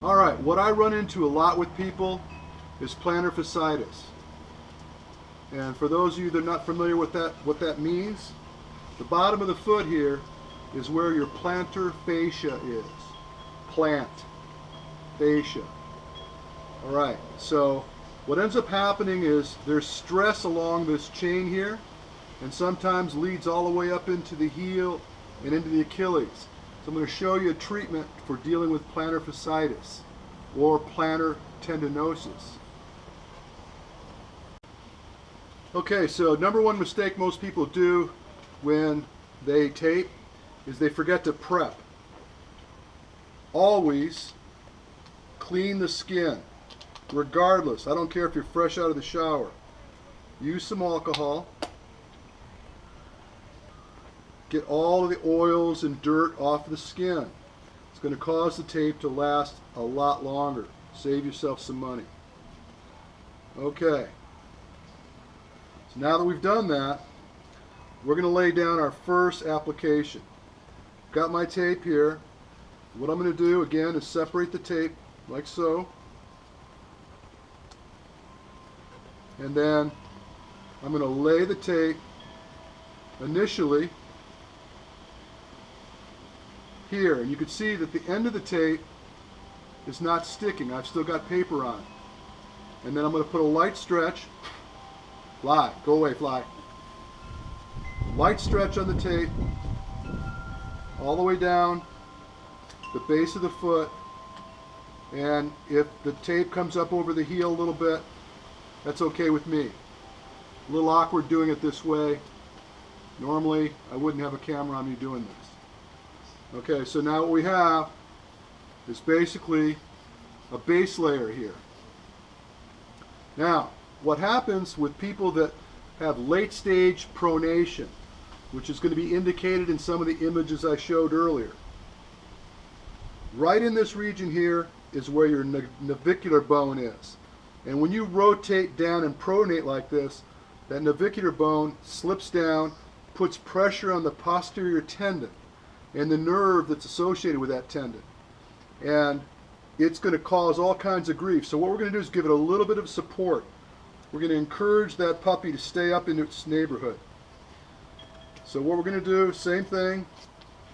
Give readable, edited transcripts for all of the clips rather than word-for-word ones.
Alright, what I run into a lot with people is plantar fasciitis. And for those of you that are not familiar with what that means, the bottom of the foot here is where your plantar fascia is. Plant fascia. Alright, so what ends up happening is there's stress along this chain here, and sometimes leads all the way up into the heel and into the Achilles. So I'm going to show you a treatment for dealing with plantar fasciitis or plantar tendinosis. Okay, so number one mistake most people do when they tape is they forget to prep. Always clean the skin, regardless. I don't care if you're fresh out of the shower. Use some alcohol. Get all of the oils and dirt off the skin. It's going to cause the tape to last a lot longer. Save yourself some money. Okay. So now that we've done that, we're going to lay down our first application. Got my tape here. What I'm going to do again is separate the tape like so. And then I'm going to lay the tape initially here, and you can see that the end of the tape is not sticking. I've still got paper on it. And then I'm going to put a light stretch. Fly, go away, fly. Light stretch on the tape all the way down the base of the foot, and if the tape comes up over the heel a little bit, that's okay with me. A little awkward doing it this way. Normally I wouldn't have a camera on me doing this. Okay, so now what we have is basically a base layer here. Now, what happens with people that have late stage pronation, which is going to be indicated in some of the images I showed earlier. Right in this region here is where your navicular bone is. And when you rotate down and pronate like this, that navicular bone slips down, puts pressure on the posterior tendon and the nerve that's associated with that tendon. And it's going to cause all kinds of grief. So what we're going to do is give it a little bit of support. We're going to encourage that puppy to stay up in its neighborhood. So what we're going to do, same thing,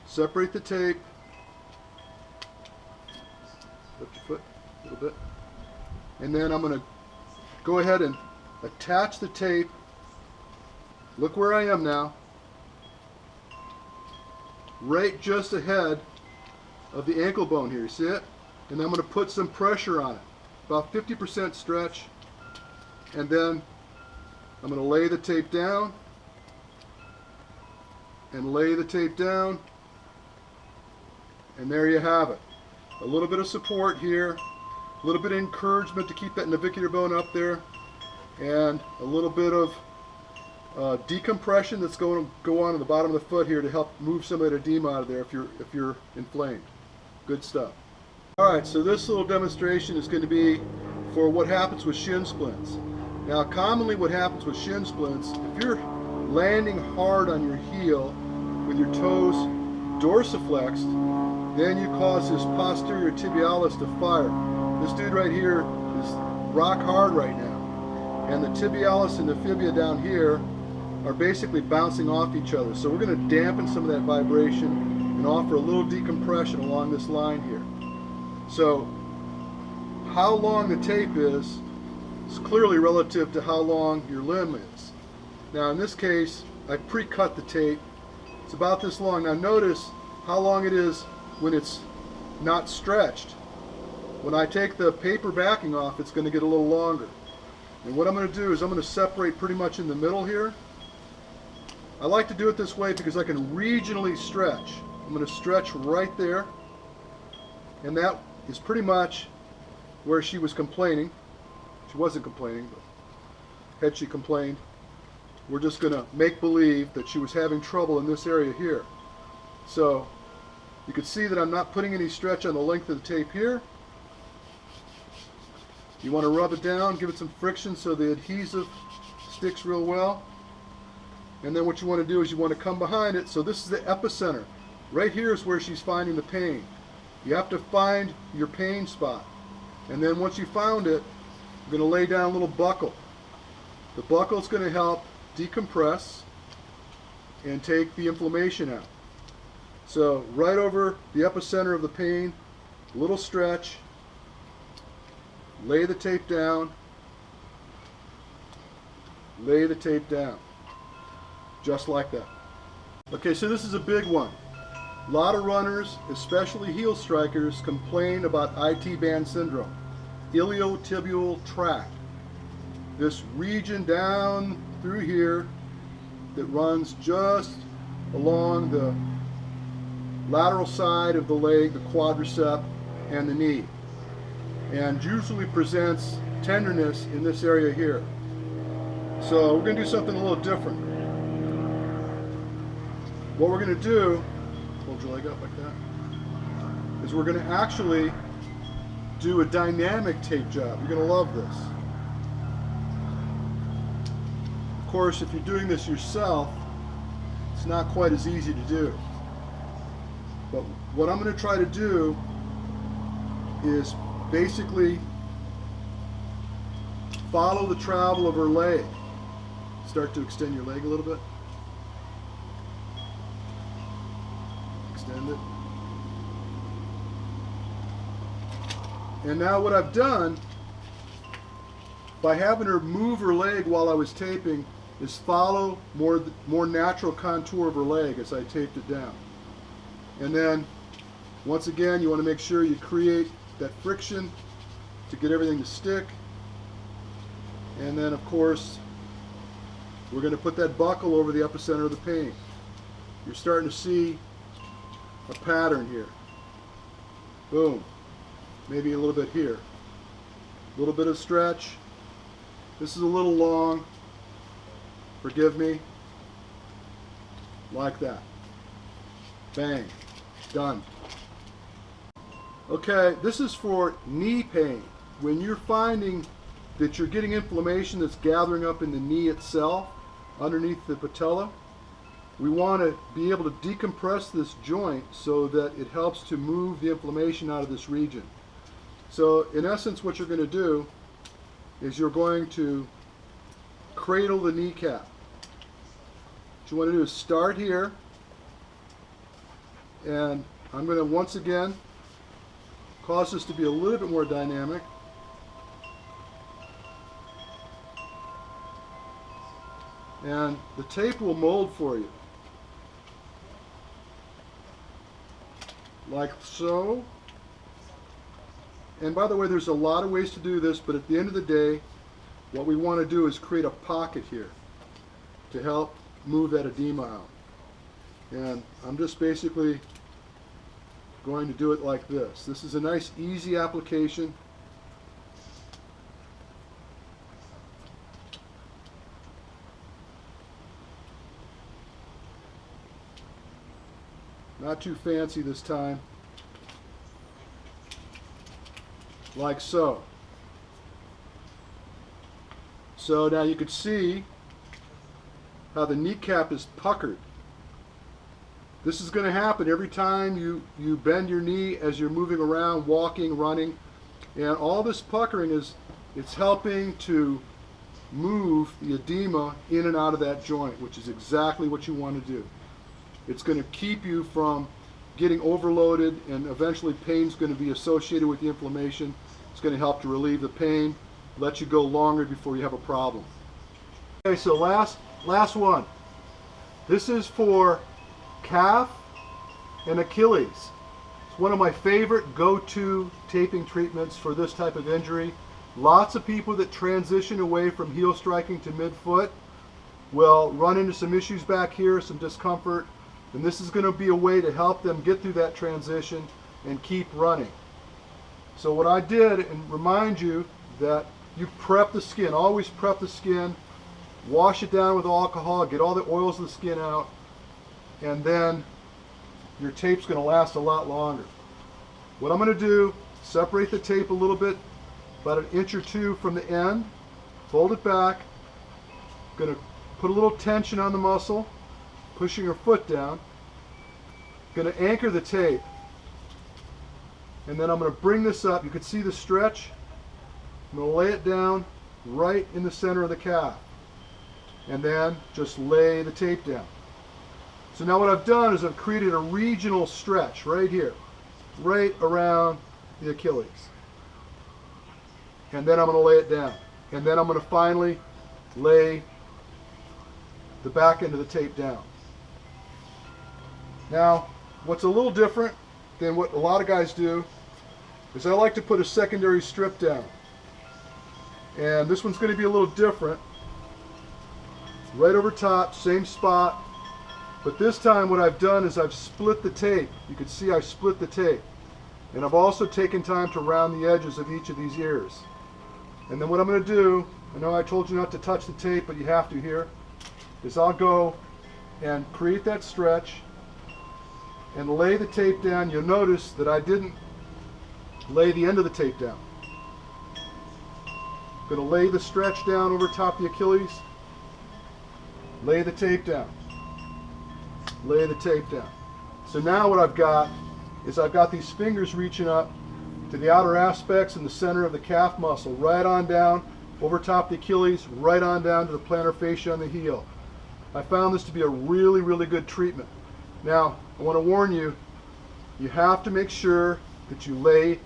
separate the tape, lift your foot a little bit, and then I'm going to go ahead and attach the tape. Look where I am now, right just ahead of the ankle bone here, you see it? And then I'm going to put some pressure on it, about 50% stretch, and then I'm going to lay the tape down, and lay the tape down, and there you have it. A little bit of support here, a little bit of encouragement to keep that navicular bone up there, and a little bit of decompression that's going to go on the bottom of the foot here to help move some of that edema out of there if you're inflamed. Good stuff. Alright, so this little demonstration is going to be for what happens with shin splints. Now commonly what happens with shin splints, if you're landing hard on your heel with your toes dorsiflexed, then you cause this posterior tibialis to fire. This dude right here is rock hard right now, and the tibialis and the fibia down here are basically bouncing off each other. So we're going to dampen some of that vibration and offer a little decompression along this line here. So how long the tape is clearly relative to how long your limb is. Now in this case, I pre-cut the tape. It's about this long. Now notice how long it is when it's not stretched. When I take the paper backing off, it's going to get a little longer. And what I'm going to do is I'm going to separate pretty much in the middle here. I like to do it this way because I can regionally stretch. I'm going to stretch right there, and that is pretty much where she was complaining. She wasn't complaining, but had she complained, we're just going to make believe that she was having trouble in this area here. So you can see that I'm not putting any stretch on the length of the tape here. You want to rub it down, give it some friction so the adhesive sticks real well. And then what you want to do is you want to come behind it. So this is the epicenter. Right here is where she's finding the pain. You have to find your pain spot. And then once you found it, I'm going to lay down a little buckle. The buckle is going to help decompress and take the inflammation out. So right over the epicenter of the pain, a little stretch, lay the tape down, lay the tape down, just like that. Okay, so this is a big one. A lot of runners, especially heel strikers, complain about IT band syndrome, iliotibial tract. This region down through here that runs just along the lateral side of the leg, the quadricep, and the knee, and usually presents tenderness in this area here. So we're going to do something a little different. What we're going to do, hold your leg up like that, is we're going to actually do a dynamic tape job. You're going to love this. Of course, if you're doing this yourself, it's not quite as easy to do. But what I'm going to try to do is basically follow the travel of her leg. Start to extend your leg a little bit. Extend it. And now what I've done, by having her move her leg while I was taping, is follow more natural contour of her leg as I taped it down. And then, once again, you want to make sure you create that friction to get everything to stick. And then, of course, we're going to put that buckle over the epicenter of the pain. You're starting to see a pattern here. Boom. Maybe a little bit here. A little bit of stretch. This is a little long. Forgive me. Like that. Bang. Done. Okay, this is for knee pain. When you're finding that you're getting inflammation that's gathering up in the knee itself, underneath the patella, we want to be able to decompress this joint so that it helps to move the inflammation out of this region. So in essence, what you're going to do is you're going to cradle the kneecap. What you want to do is start here, and I'm going to once again cause this to be a little bit more dynamic. And the tape will mold for you. Like so. And by the way, there's a lot of ways to do this, but at the end of the day, what we want to do is create a pocket here to help move that edema out. And I'm just basically going to do it like this. This is a nice, easy application. Not too fancy this time. Like so. So now you can see how the kneecap is puckered. This is going to happen every time you bend your knee as you're moving around, walking, running. And all this puckering it's helping to move the edema in and out of that joint, which is exactly what you want to do. It's going to keep you from getting overloaded, and eventually pain's going to be associated with the inflammation. It's going to help to relieve the pain, let you go longer before you have a problem. Okay, so last one. This is for calf and Achilles. It's one of my favorite go-to taping treatments for this type of injury. Lots of people that transition away from heel striking to midfoot will run into some issues back here, some discomfort, and this is going to be a way to help them get through that transition and keep running. So what I did, and remind you that you prep the skin, always prep the skin, wash it down with alcohol, get all the oils of the skin out, and then your tape's going to last a lot longer. What I'm going to do, separate the tape a little bit, about 1 inch or 2 from the end, fold it back, going to put a little tension on the muscle, pushing her foot down, going to anchor the tape, and then I'm going to bring this up. You can see the stretch. I'm going to lay it down right in the center of the calf, and then just lay the tape down. So now what I've done is I've created a regional stretch right here, right around the Achilles. And then I'm going to lay it down. And then I'm going to finally lay the back end of the tape down. Now, what's a little different than what a lot of guys do is I like to put a secondary strip down. And this one's going to be a little different. Right over top, same spot. But this time what I've done is I've split the tape. You can see I split the tape. And I've also taken time to round the edges of each of these ears. And then what I'm going to do, I know I told you not to touch the tape, but you have to here, is I'll go and create that stretch and lay the tape down. You'll notice that I didn't lay the end of the tape down. I'm going to lay the stretch down over top the Achilles, lay the tape down, lay the tape down. So now what I've got is I've got these fingers reaching up to the outer aspects in the center of the calf muscle, right on down over top the Achilles, right on down to the plantar fascia on the heel. I found this to be a really, really good treatment. Now, I want to warn you, you have to make sure that you lay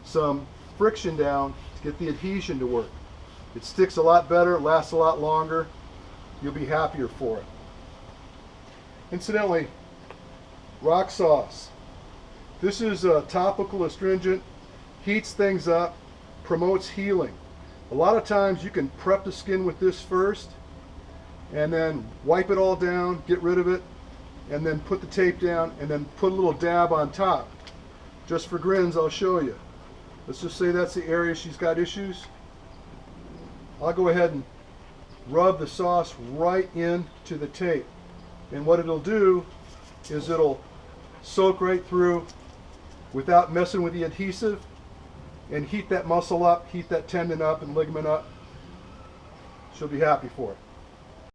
some friction down to get the adhesion to work. It sticks a lot better, it lasts a lot longer, you'll be happier for it. Incidentally, rock sauce. This is a topical astringent, heats things up, promotes healing. A lot of times you can prep the skin with this first and then wipe it all down, get rid of it, and then put the tape down and then put a little dab on top. Just for grins, I'll show you. Let's just say that's the area she's got issues. I'll go ahead and rub the sauce right into the tape. And what it'll do is it'll soak right through without messing with the adhesive and heat that muscle up, heat that tendon up and ligament up. She'll be happy for it.